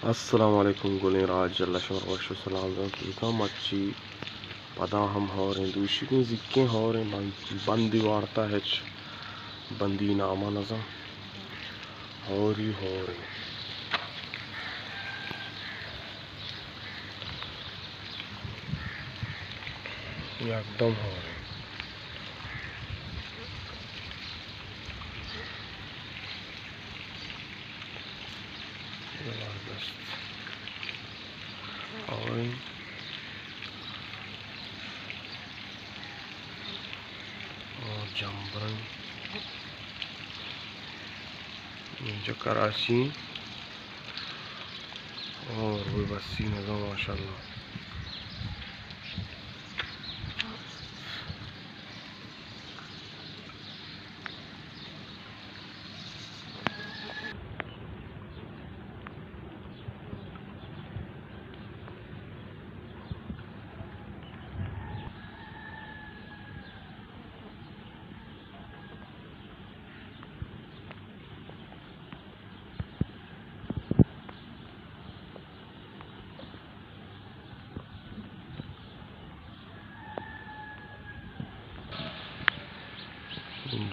Assalamualaikum golin rajalla shorwashu salam kita machi padaham horen duşikin zikken horen bandi varta hiç bandi nama nazam hori hore एकदम hore जबरदस्त और जम्बरन जो कराची और वो बस्सी नज़र माशाल्लाह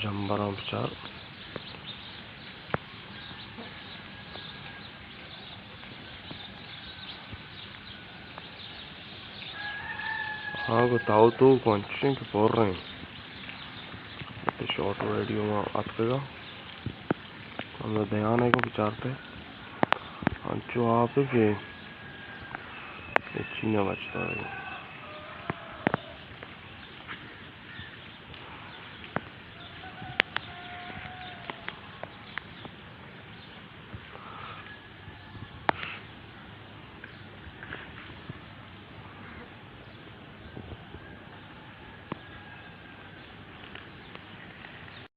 जम्बरम चार हाँ बताओ तो कौन से के बोल रहे हैं शॉर्ट वीडियो में आपका हमें ध्यान है को विचारते जो आप के चीना बचता है।